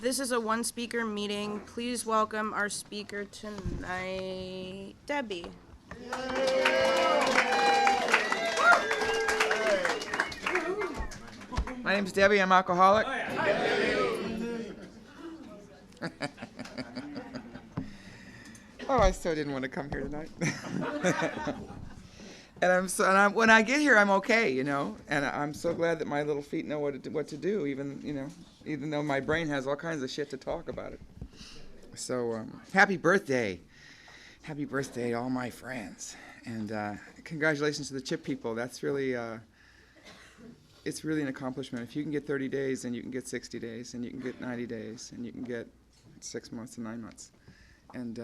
This is a one-speaker meeting. Please welcome our speaker tonight, Debbie. My name's Debbie. I'm alcoholic. Oh, I so didn't want to come here tonight. And when I get here, I'm okay, you know. And I'm so glad that my little feet know what to do, even though my brain has all kinds of shit to talk about it. So happy birthday all my friends, and congratulations to the chip people. That's really it's really an accomplishment. If you can get 30 days, and you can get 60 days, and you can get 90 days, and you can get 6 months and 9 months, and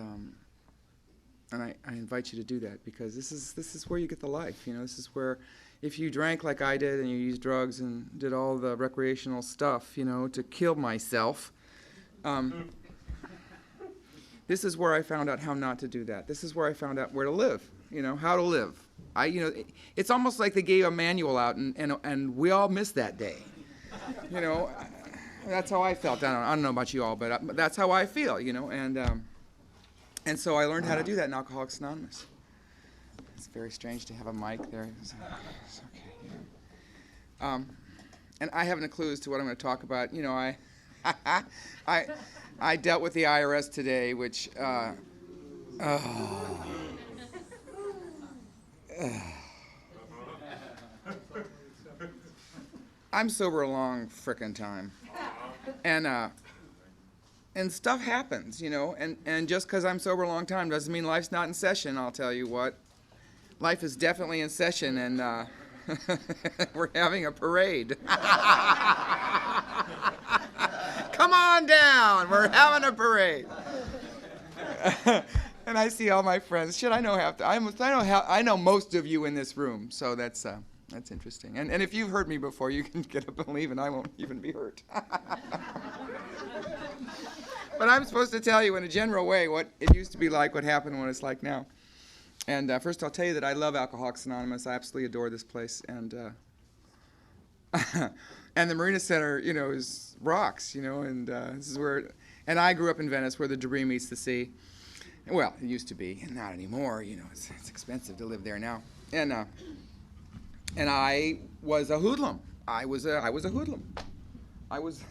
I invite you to do that, because this is where you get the life. You know, this is where, if you drank like I did and you used drugs and did all the recreational stuff, you know, to kill myself, this is where I found out how not to do that. This is where I found out where to live, you know, how to live. It's almost like they gave a manual out, and we all missed that day. You know, that's how I felt. I don't know about you all, but that's how I feel, you know, and so I learned how to do that in Alcoholics Anonymous. It's very strange to have a mic there. It's okay. Yeah. And I haven't a clue as to what I'm going to talk about. You know, I dealt with the IRS today, which I'm sober a long frickin' time, and stuff happens, you know, and just because I'm sober a long time doesn't mean life's not in session. I'll tell you what, life is definitely in session, and we're having a parade. Come on down, we're having a parade. And I see all my friends. Shit, I know most of you in this room, so that's interesting. And if you've heard me before, you can get up and leave, and I won't even be hurt. But I'm supposed to tell you in a general way what it used to be like, what happened, and what it's like now. And first, I'll tell you that I love Alcoholics Anonymous. I absolutely adore this place, and and the Marina Center, you know, rocks, you know, and this is where. And I grew up in Venice, where the debris meets the sea. Well, it used to be, and not anymore. You know, it's expensive to live there now. And I was a hoodlum. I was a hoodlum. I was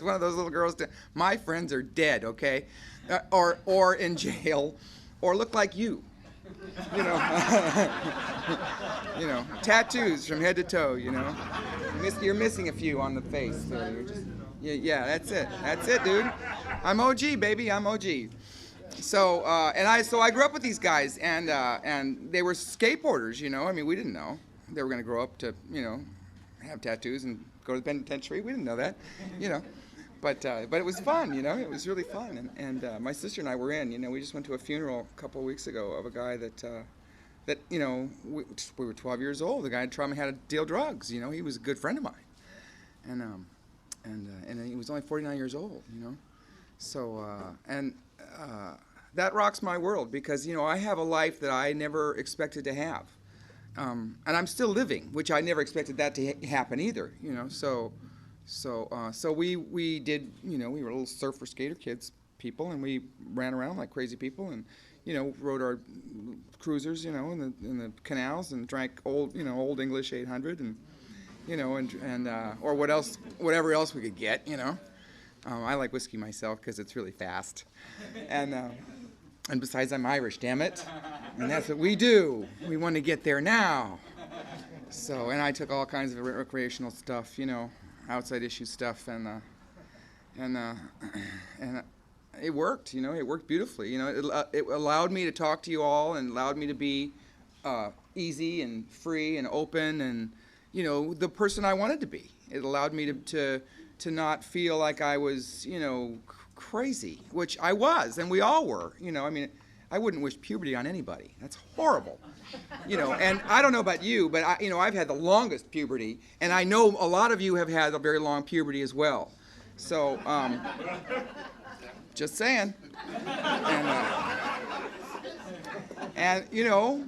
one of those little girls. My friends are dead, okay, or in jail, or look like you. You know, you know, tattoos from head to toe. You know, you're missing a few on the face. So you're just, yeah, that's it, dude. I'm OG, baby. I'm OG. So I grew up with these guys, and they were skateboarders. You know, I mean, we didn't know they were going to grow up to, you know, have tattoos and go to the penitentiary. We didn't know that, you know, but it was fun, you know. It was really fun, and my sister and I were in. You know, we just went to a funeral a couple of weeks ago of a guy that you know, we were 12 years old. The guy had taught me how to deal drugs. You know, he was a good friend of mine, and he was only 49 years old. You know, so that rocks my world, because, you know, I have a life that I never expected to have. And I'm still living, which I never expected that to happen either, you know. So we did, you know, we were little surfer skater people, and we ran around like crazy people, and, you know, rode our cruisers, you know, in the canals, and drank old English 800, and, you know, and or whatever else we could get, you know. I like whiskey myself because it's really fast, and besides, I'm Irish, damn it. And that's what we do. We want to get there now. So, and I took all kinds of recreational stuff, you know, outside issue stuff, and it worked, you know. It worked beautifully, you know. It allowed me to talk to you all, and allowed me to be easy and free and open, and, you know, the person I wanted to be. It allowed me to not feel like I was, you know, crazy, which I was, and we all were, you know. I mean, I wouldn't wish puberty on anybody. That's horrible, you know. And I don't know about you, but I've had the longest puberty, and I know a lot of you have had a very long puberty as well. So, just saying. And you know,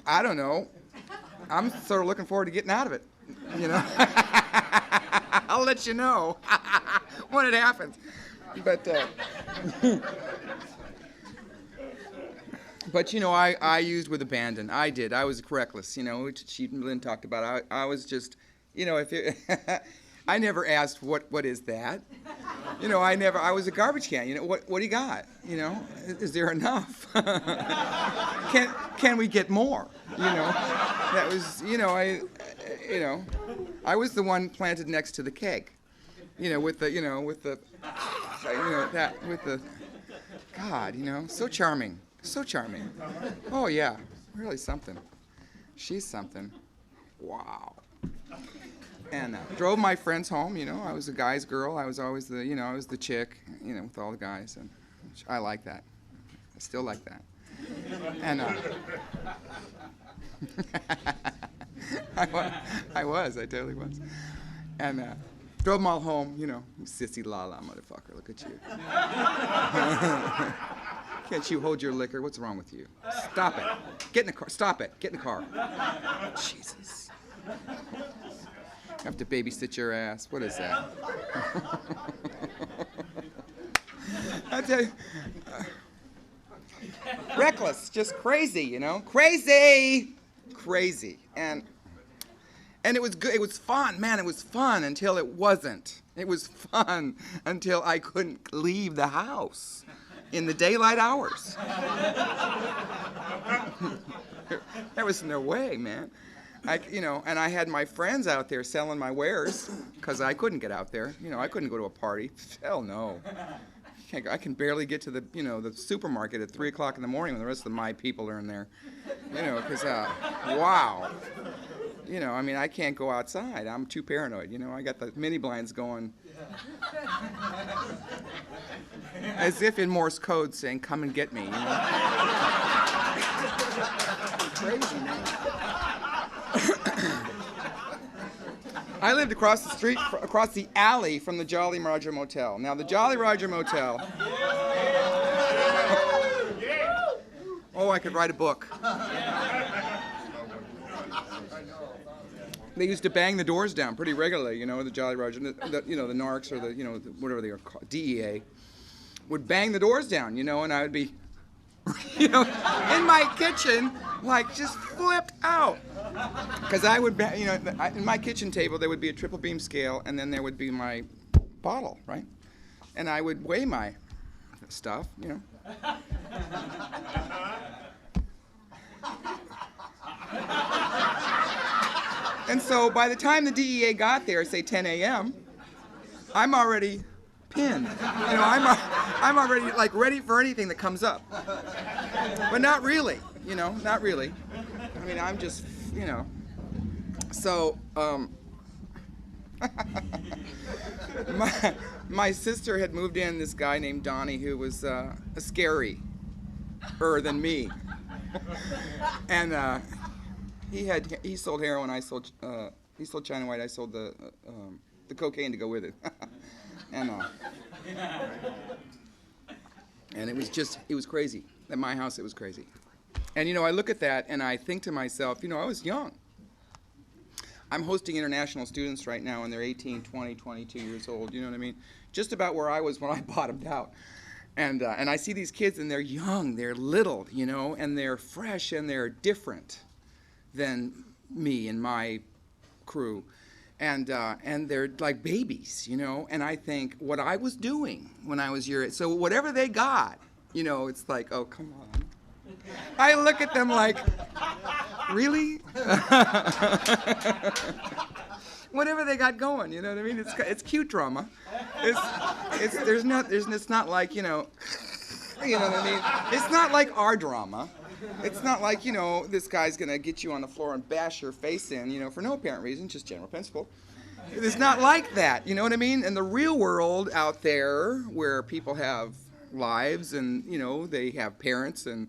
I don't know. I'm sort of looking forward to getting out of it, you know. I'll let you know when it happens. But but you know, I used with abandon. I did. I was reckless. You know, which she Lynn talked about. I was just, you know, if it, I never asked what is that. You know, I was a garbage can. You know, what do you got? You know, is there enough? Can we get more? You know, that was, you know, I was the one planted next to the keg. You know, with the God, you know, so charming. So charming. Oh, yeah. Really something. She's something. Wow. And drove my friends home, you know. I was a guy's girl. I was always I was the chick, you know, with all the guys. And I like that. I still like that. And I totally was. And drove them all home, you know. Sissy la-la motherfucker, look at you. Can't you hold your liquor? What's wrong with you? Stop it. Get in the car. Stop it. Get in the car. Jesus. Have to babysit your ass. What is that? I tell you. Reckless. Just crazy, you know? Crazy. Crazy. And it was good. It was fun. Man, it was fun until it wasn't. It was fun until I couldn't leave the house in the daylight hours. There was no way, man. And I had my friends out there selling my wares because I couldn't get out there. You know, I couldn't go to a party. Hell no. I can barely get to the supermarket at 3 o'clock in the morning when the rest of my people are in there. You know, because, wow. You know, I mean, I can't go outside. I'm too paranoid. You know, I got the mini blinds going. As if in Morse code saying, come and get me, you know? Crazy, man. I lived across the street, across the alley from the Jolly Roger Motel. Now, the Jolly Roger Motel... Oh, I could write a book. They used to bang the doors down pretty regularly, you know, the Jolly Roger, the narcs or whatever they are called, DEA, would bang the doors down, you know, and I would be, you know, in my kitchen, like just flipped out. Because I would, in my kitchen table, there would be a triple beam scale, and then there would be my bottle, right? And I would weigh my stuff, you know. And so by the time the DEA got there, say 10 a.m., I'm already pinned. You know, I'm already like ready for anything that comes up. But not really, you know, not really. I mean, I'm just, you know. So, my sister had moved in this guy named Donnie who was scarier than me. And he sold heroin, he sold China White, I sold the cocaine to go with it. And it was crazy. At my house, it was crazy. And, you know, I look at that and I think to myself, you know, I was young. I'm hosting international students right now, and they're 18, 20, 22 years old, you know what I mean? Just about where I was when I bottomed out. And I see these kids, and they're young, they're little, you know, and they're fresh, and they're different than me and my crew. And they're like babies, you know, and I think what I was doing when I was your age, so whatever they got, you know, it's like, oh, come on. I look at them like, really? Whatever they got going, you know what I mean? It's cute drama. It's not like, you know what I mean? It's not like our drama. It's not like, you know, this guy's gonna get you on the floor and bash your face in, you know, for no apparent reason, just general principle. It's not like that, you know what I mean? In the real world out there, where people have lives and, you know, they have parents and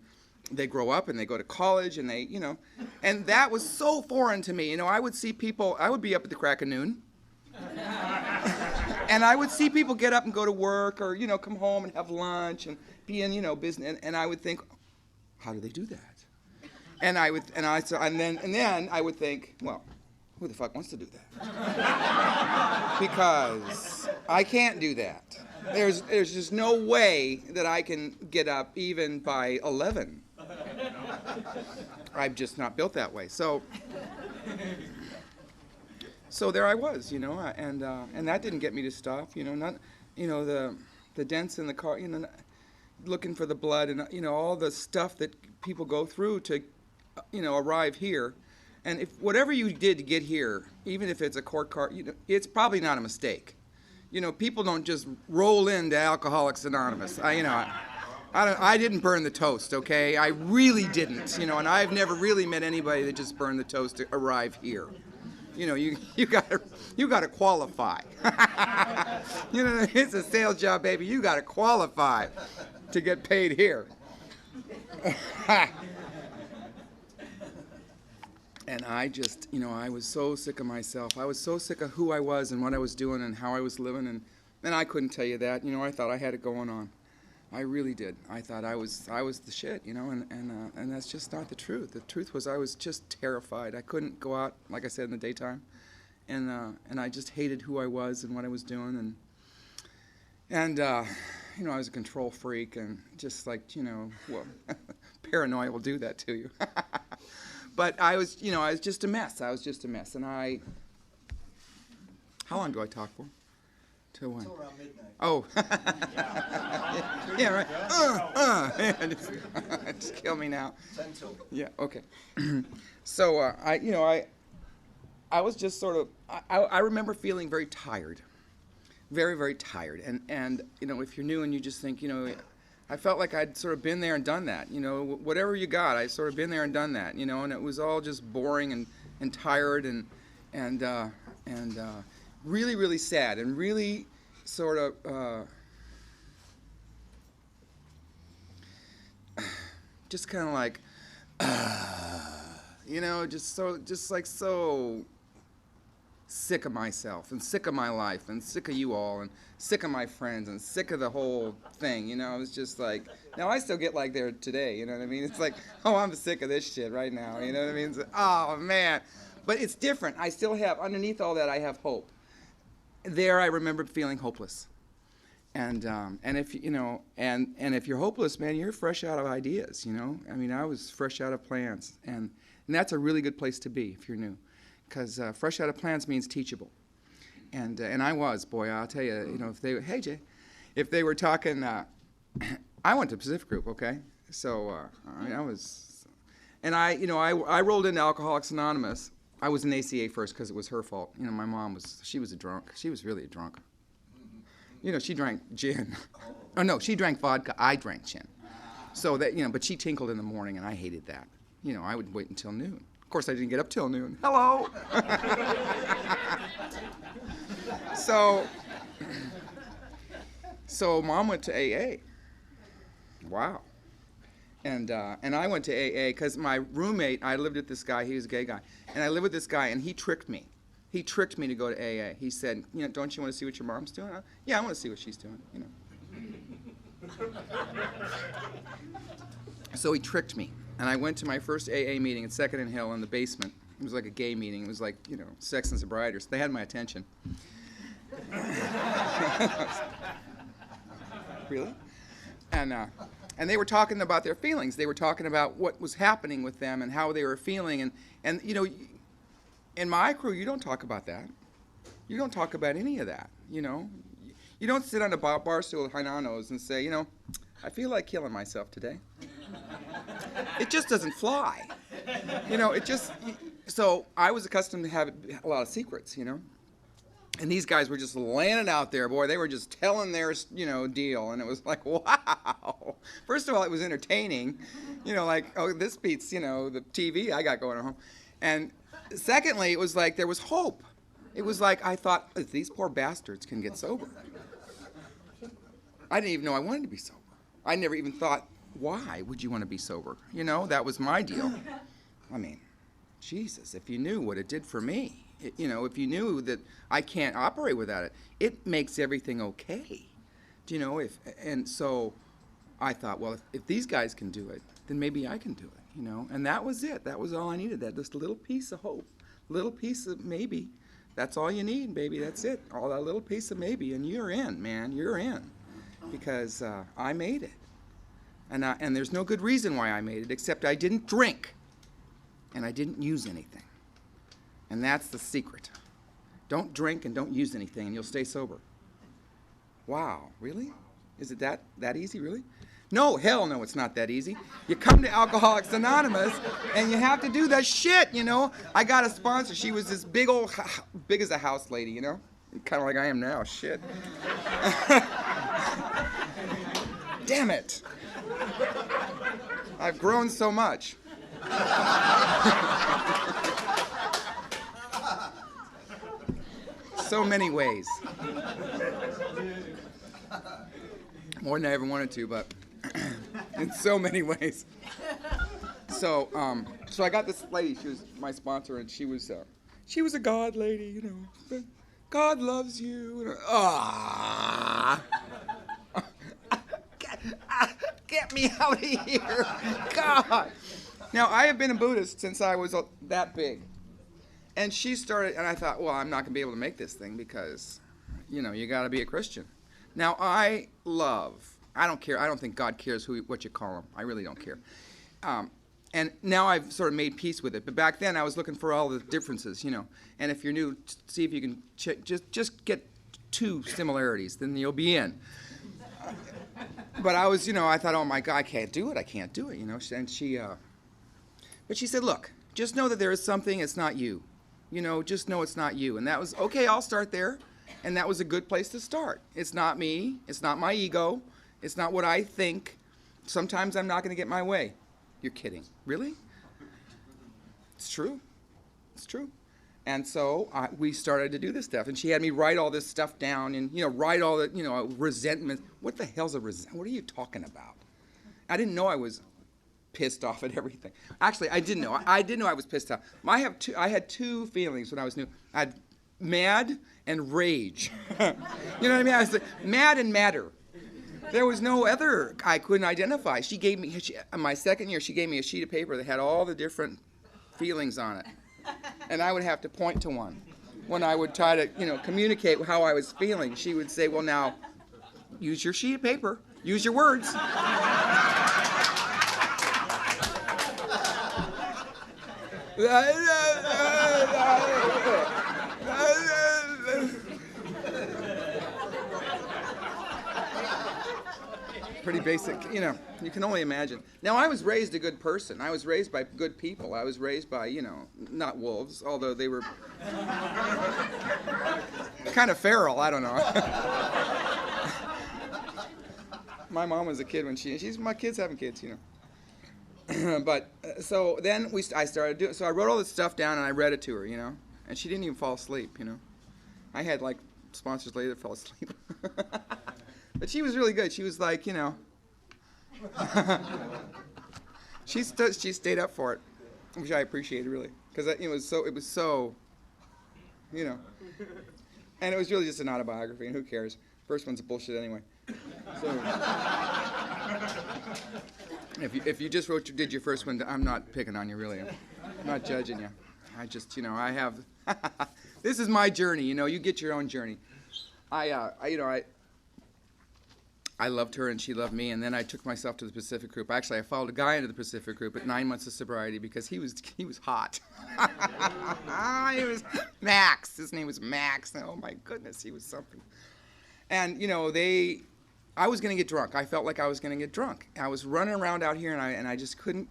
they grow up and they go to college and they, you know, and that was so foreign to me. You know, I would see people, I would be up at the crack of noon. And I would see people get up and go to work or, you know, come home and have lunch and be in, you know, business. And I would think, how do they do that? And then I would think, well, who the fuck wants to do that? Because I can't do that. There's just no way that I can get up even by 11. I'm just not built that way. So there I was, and that didn't get me to stop, the dents in the car, looking for the blood and, all the stuff that people go through to, arrive here. And if whatever you did to get here, even if it's a court car, it's probably not a mistake. People don't just roll into Alcoholics Anonymous. I didn't burn the toast, okay? I really didn't, and I've never really met anybody that just burned the toast to arrive here. You gotta qualify. It's a sales job, baby. You gotta qualify to get paid here. And I just, I was so sick of myself. I was so sick of who I was and what I was doing and how I was living, and I couldn't tell you that. I thought I had it going on. I really did. I thought I was the shit, and that's just not the truth. The truth was I was just terrified. I couldn't go out, like I said, in the daytime, and I just hated who I was and what I was doing, and I was a control freak, and just like, well, paranoia will do that to you. But I was just a mess. I was just a mess, and how long do I talk for? Till when? Until around midnight. Oh. Yeah, right. Just kill me now. 10 till. Yeah, okay. So, I was just sort of, I remember feeling very tired. Very, very tired. And if you're new and you just think, I felt like I'd sort of been there and done that. Whatever you got, I sort of been there and done that, and it was all just boring and tired and really, really sad and really sort of just kind of like, just like so sick of myself and sick of my life and sick of you all and sick of my friends and sick of the whole thing. It was just like, now I still get like there today, you know what I mean? It's like, oh, I'm sick of this shit right now, you know what I mean? It's like, oh, man. But it's different. I still have, underneath all that, I have hope. There I remember feeling hopeless. And if, and if you're hopeless, man, you're fresh out of ideas, I mean, I was fresh out of plans. And that's a really good place to be if you're new. Because fresh out of plans means teachable. And I was, boy, I'll tell you, if they, hey, Jay, if they were talking, I went to Pacific Group, okay? So, I was, and I rolled into Alcoholics Anonymous. I was in ACA first because it was her fault. My mom she was a drunk. She was really a drunk. She drank gin. Oh, no, she drank vodka. I drank gin. So that, but she tinkled in the morning, and I hated that. I would wait until noon. Of course, I didn't get up till noon. Hello! So Mom went to AA. Wow. And I went to AA because my roommate, I lived with this guy, he was a gay guy, and I lived with this guy, and he tricked me. He tricked me to go to AA. He said, don't you want to see what your mom's doing? Yeah, I want to see what she's doing, So he tricked me, and I went to my first AA meeting at 2nd and Hill in the basement. It was like a gay meeting. It was like, sex and sobriety. So they had my attention. Really? And they were talking about their feelings. They were talking about what was happening with them and how they were feeling. And in my crew, you don't talk about that. You don't talk about any of that, You don't sit on a bar stool with Hainanos and say, I feel like killing myself today. It just doesn't fly. So I was accustomed to have a lot of secrets, And these guys were just laying it out there, boy. They were just telling their, deal. And it was like, wow. First of all, it was entertaining. Like, oh, this beats, the TV I got going on home. And secondly, it was like there was hope. It was like I thought, these poor bastards can get sober. I didn't even know I wanted to be sober. I never even thought, why would you want to be sober? That was my deal. I mean, Jesus, if you knew what it did for me. If you knew that I can't operate without it, it makes everything okay. And so I thought, well, if these guys can do it, then maybe I can do it, And that was it. That was all I needed, this little piece of hope, little piece of maybe. That's all you need, baby. That's it. All that little piece of maybe, and you're in, man. You're in, because I made it, and there's no good reason why I made it, except I didn't drink, and I didn't use anything, and that's the secret. Don't drink and don't use anything, and you'll stay sober. Wow, really? Is it that easy, really? No, hell no, it's not that easy. You come to Alcoholics Anonymous, and you have to do that shit, you know? I got a sponsor. She was this big as a house lady, you know? Kind of like I am now, shit. Damn it. I've grown so much. So many ways. More than I ever wanted to, but in so many ways. So I got this lady. She was my sponsor, and she was a God lady, you know. God loves you. Get me out of here, God. Now I have been a Buddhist since I was that big, and she started, and I thought, well, I'm not gonna be able to make this thing because, you know, you got to be a Christian. Now I don't care. I don't think God cares what you call him. I really don't care. And now I've sort of made peace with it. But back then I was looking for all the differences, you know. And if you're new, see if you can just get 2 similarities, then you'll be in. But I was, you know, I thought, oh my God, I can't do it, you know. And but she said, look, just know that there is something, it's not you. You know, just know it's not you. And that was, okay, I'll start there. And that was a good place to start. It's not me. It's not my ego. It's not what I think. Sometimes I'm not going to get my way. You're kidding. Really? It's true. It's true. And so we started to do this stuff. And she had me write all this stuff down and, you know, write all the, you know, resentment. What the hell's a resentment? What are you talking about? I didn't know I was pissed off at everything. Actually, I didn't know. I didn't know I was pissed off. I had 2 feelings when I was new. I had mad and rage. You know what I mean? I was like, mad and madder. There was no other I couldn't identify. She gave me, my second year, she gave me a sheet of paper that had all the different feelings on it. And I would have to point to one. When I would try to, you know, communicate how I was feeling, she would say, well, now, use your sheet of paper. Use your words. Pretty basic, you know, you can only imagine. Now, I was raised a good person. I was raised by good people. I was raised by, you know, not wolves, although they were kind of feral, I don't know. My mom was a kid when my kids having kids, you know. But, so then I started doing, so I wrote all this stuff down and I read it to her, you know, and she didn't even fall asleep, you know. I had, like, sponsors later that fell asleep. But she was really good. She was like, you know, she stayed up for it, which I appreciated really, because it was so, you know, and it was really just an autobiography, and who cares? First one's bullshit anyway. So if you just did your first one, I'm not picking on you really. I'm not judging you. I just, you know, I have. This is my journey. You know, you get your own journey. I loved her and she loved me, and then I took myself to the Pacific group. Actually, I followed a guy into the Pacific group at 9 months of sobriety because he was hot. He was Max. His name was Max. Oh my goodness, he was something. And you know, I was going to get drunk. I felt like I was going to get drunk. I was running around out here, and I just couldn't.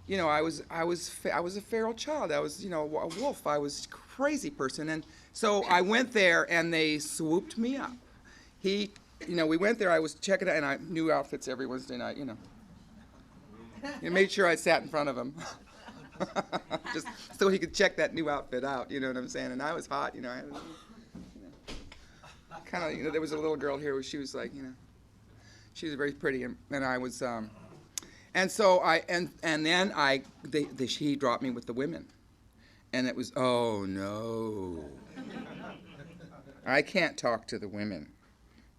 You know, I was a feral child. I was, you know, a wolf. I was a crazy person, and so I went there, and they swooped me up. You know, we went there, I was checking out, and I new outfits every Wednesday night, you know. Made sure I sat in front of him. Just so he could check that new outfit out, you know what I'm saying? And I was hot, you know. Kind of, you know, there was a little girl here where she was like, you know, she was very pretty, and I was, and so he dropped me with the women. And it was, oh no. I can't talk to the women.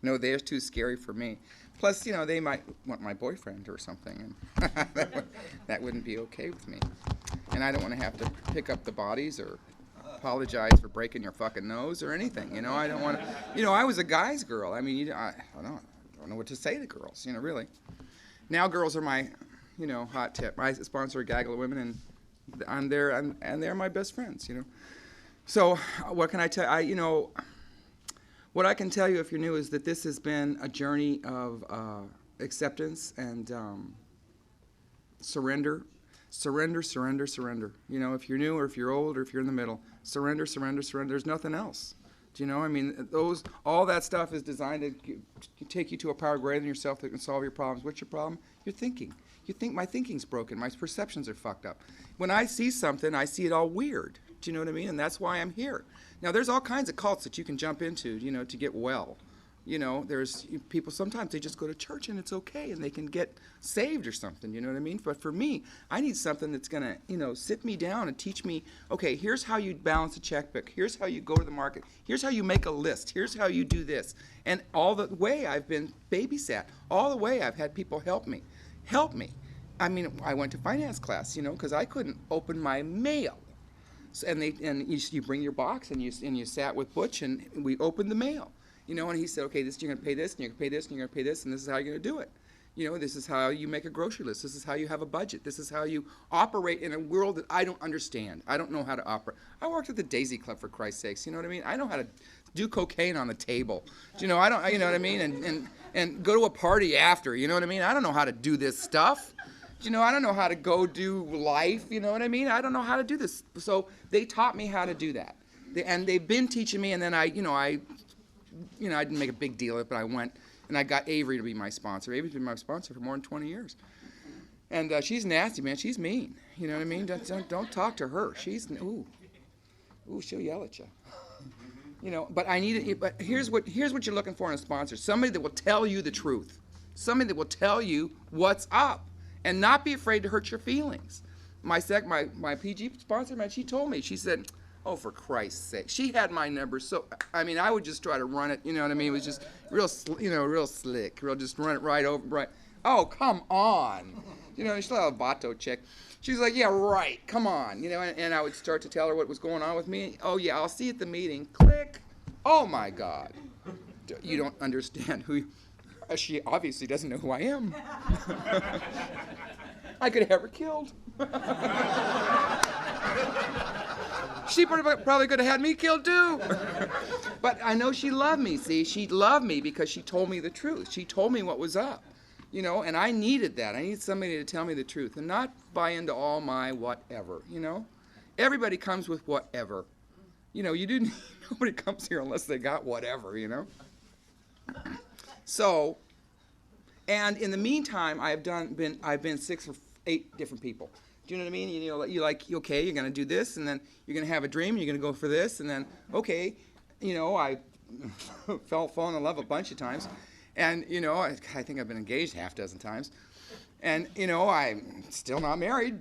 No, they're too scary for me. Plus, you know, they might want my boyfriend or something, and that wouldn't be okay with me. And I don't want to have to pick up the bodies or apologize for breaking your fucking nose or anything. I don't want to. I was a guy's girl. I mean, I don't know what to say to girls. Really. Now girls are my, hot tip. I sponsor a gaggle of women, and they're my best friends. So what can I tell? What I can tell you if you're new is that this has been a journey of acceptance and surrender. Surrender, surrender, surrender. If you're new or if you're old or if you're in the middle, surrender, surrender, surrender. There's nothing else. Do you know? I mean, all that stuff is designed to take you to a power greater than yourself that can solve your problems. What's your problem? Your thinking. You think my thinking's broken. My perceptions are fucked up. When I see something, I see it all weird. Do you know what I mean? And that's why I'm here. Now, there's all kinds of cults that you can jump into, to get well. There's people, sometimes they just go to church and it's okay and they can get saved or something, you know what I mean? But for me, I need something that's going to, sit me down and teach me, okay, here's how you balance a checkbook. Here's how you go to the market. Here's how you make a list. Here's how you do this. And all the way I've been babysat. All the way I've had people help me. I mean, I went to finance class, because I couldn't open my mail. So, and you bring your box and you sat with Butch and we opened the mail. And he said, okay, you're going to pay this, and you're going to pay this, and you're going to pay this, and this is how you're going to do it. This is how you make a grocery list. This is how you have a budget. This is how you operate in a world that I don't understand. I don't know how to operate. I worked at the Daisy Club, for Christ's sakes. You know what I mean? I know how to do cocaine on the table. I don't, you know what I mean? And go to a party after. You know what I mean? I don't know how to do this stuff. I don't know how to go do life. You know what I mean? I don't know how to do this. So they taught me how to do that. And they've been teaching me, and then I didn't make a big deal of it, but I went and I got Avery to be my sponsor. Avery's been my sponsor for more than 20 years. And she's nasty, man. She's mean. You know what I mean? Don't talk to her. She's, she'll yell at you. But but here's what you're looking for in a sponsor. Somebody that will tell you the truth. Somebody that will tell you what's up and not be afraid to hurt your feelings. My PG sponsor, man, she told me, she said, oh, for Christ's sake. She had my number, so, I mean, I would just try to run it, you know what I mean? It was just real slick, just run it right over, right. Oh, come on. She's a little Vato chick. She's like, yeah, right, come on. And I would start to tell her what was going on with me. Oh, yeah, I'll see you at the meeting. Click. Oh, my God. You don't understand who, she obviously doesn't know who I am. I could have her killed. She probably could have had me killed too. But I know she loved me, see? She loved me because she told me the truth. She told me what was up, and I needed that. I needed somebody to tell me the truth and not buy into all my whatever, Everybody comes with whatever. Nobody comes here unless they got whatever, So, and in the meantime, I've been 6 or 8 different people. Do you know what I mean? Okay, you're going to do this, and then you're going to have a dream, and you're going to go for this, and then, okay, I fallen in love a bunch of times, and, I think I've been engaged half a dozen times, and, I'm still not married,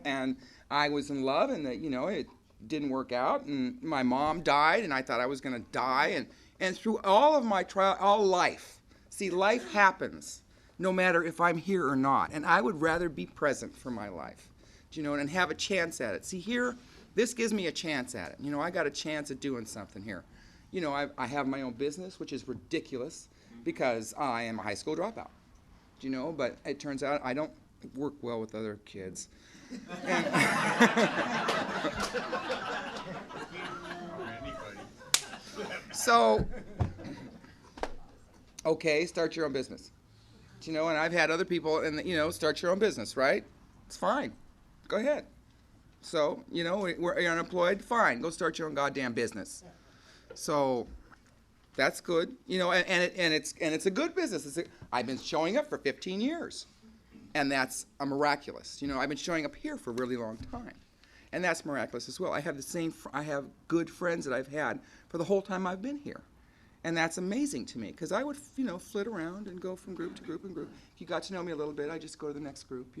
and I was in love, and, it didn't work out, and my mom died, and I thought I was going to die, and through all of my trial, all life, see, life happens. No matter if I'm here or not. And I would rather be present for my life, and have a chance at it. See, here, this gives me a chance at it. I got a chance at doing something here. I have my own business, which is ridiculous because I am a high school dropout. But it turns out I don't work well with other kids. So, okay, start your own business. And I've had other people, and start your own business, right? It's fine. Go ahead. So, we're unemployed. Fine. Go start your own goddamn business. So, that's good. And it's a good business. I've been showing up for 15 years, and that's a miraculous. I've been showing up here for a really long time, and that's miraculous as well. I have good friends that I've had for the whole time I've been here. And that's amazing to me because I would, flit around and go from group to group and group. If you got to know me a little bit, I just go to the next group,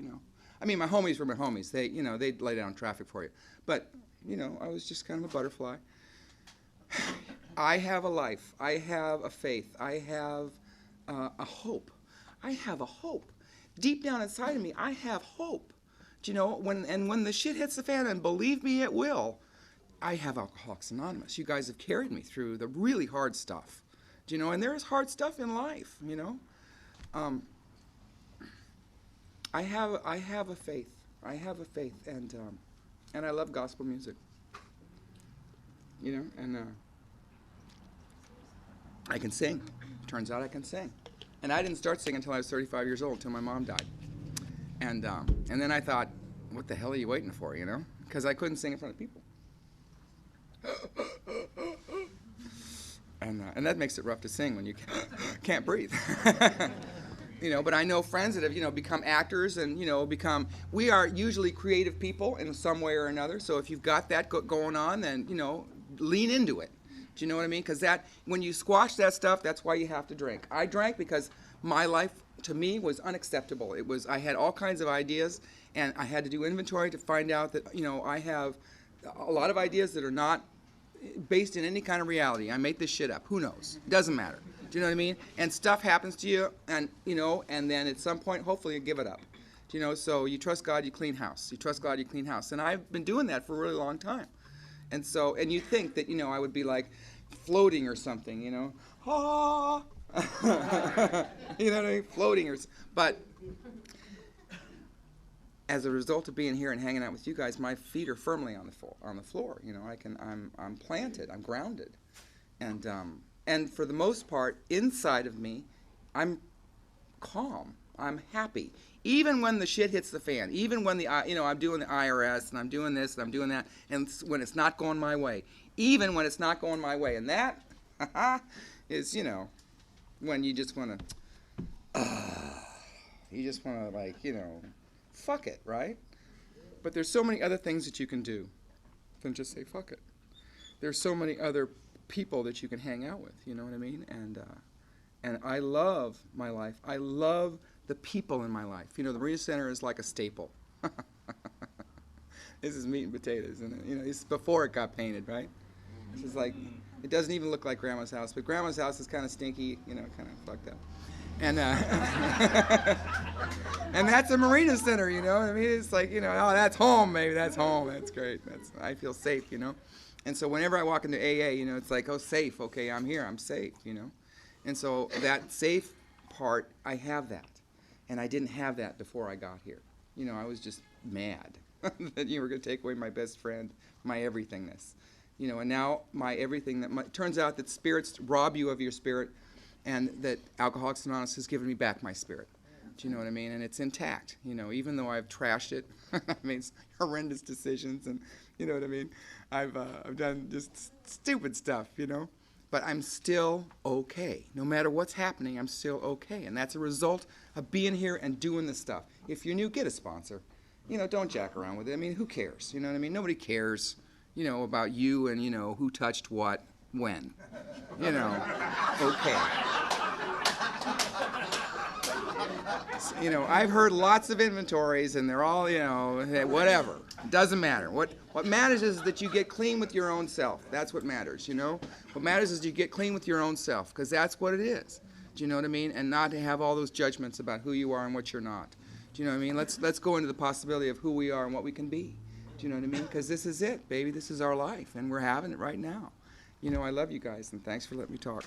I mean, my homies were my homies. They, they'd lay down traffic for you. But, I was just kind of a butterfly. I have a life. I have a faith. I have a hope. I have a hope. Deep down inside of me, I have hope. When the shit hits the fan, and believe me, it will, I have Alcoholics Anonymous. You guys have carried me through the really hard stuff. Do you know? And there is hard stuff in life, you know. I have a faith. I have a faith, and I love gospel music. You know, and I can sing. Turns out I can sing. And I didn't start singing until I was 35 years old, until my mom died. And then I thought, what the hell are you waiting for, you know? Because I couldn't sing in front of people. And that makes it rough to sing when you can't breathe. You know, but I know friends that have, you know, become actors and, you know, we are usually creative people in some way or another. So if you've got that going on, then, you know, lean into it. Do you know what I mean? Because when you squash that stuff, that's why you have to drink. I drank because my life, to me, was unacceptable. I had all kinds of ideas, and I had to do inventory to find out that, you know, I have a lot of ideas that are not based in any kind of reality. I make this shit up. Who knows? It doesn't matter. Do you know what I mean? And stuff happens to you, and, you know, and then at some point, hopefully, you give it up. Do you know? So you trust God, you clean house. You trust God, you clean house. And I've been doing that for a really long time. And so, and you think that, you know, I would be like floating or something, you know, ah, you know what I mean, floating but as a result of being here and hanging out with you guys, my feet are firmly on the floor. You know, I'm planted, I'm grounded, and for the most part, inside of me, I'm calm, I'm happy. Even when the shit hits the fan, even when I'm doing the IRS and I'm doing this and I'm doing that, and when it's not going my way, even when it's not going my way, and that is, you know, when you just want to, like, you know, fuck it, right? But there's so many other things that you can do than just say fuck it. There's so many other people that you can hang out with, you know what I mean? And I love my life. I love the people in my life. You know, the Marina Center is like a staple. This is meat and potatoes, isn't it? You know, it's before it got painted, right? This is like, it doesn't even look like Grandma's house, but Grandma's house is kind of stinky, you know, kind of fucked up. And and that's a Marina Center, you know. I mean, it's like, you know, oh, that's home, maybe that's home. That's great. I feel safe, you know. And so whenever I walk into AA, you know, it's like, oh, safe. Okay, I'm here. I'm safe, you know. And so that safe part, I have that. And I didn't have that before I got here. You know, I was just mad that you were going to take away my best friend, my everythingness. You know, and now my everything, turns out that spirits rob you of your spirit, and that Alcoholics Anonymous has given me back my spirit. Do you know what I mean? And it's intact, you know, even though I've trashed it. I made horrendous decisions, and, you know what I mean? I've done just stupid stuff, you know? But I'm still okay. No matter what's happening, I'm still okay. And that's a result of being here and doing this stuff. If you're new, get a sponsor. You know, don't jack around with it. I mean, who cares? You know what I mean? Nobody cares, you know, about you and, you know, who touched what, when. You know, okay. You know, I've heard lots of inventories, and they're all, you know, whatever. It doesn't matter. What matters is that you get clean with your own self. That's what matters, you know? What matters is you get clean with your own self, because that's what it is. Do you know what I mean? And not to have all those judgments about who you are and what you're not. Do you know what I mean? Let's go into the possibility of who we are and what we can be. Do you know what I mean? Because this is it, baby. This is our life, and we're having it right now. You know, I love you guys, and thanks for letting me talk.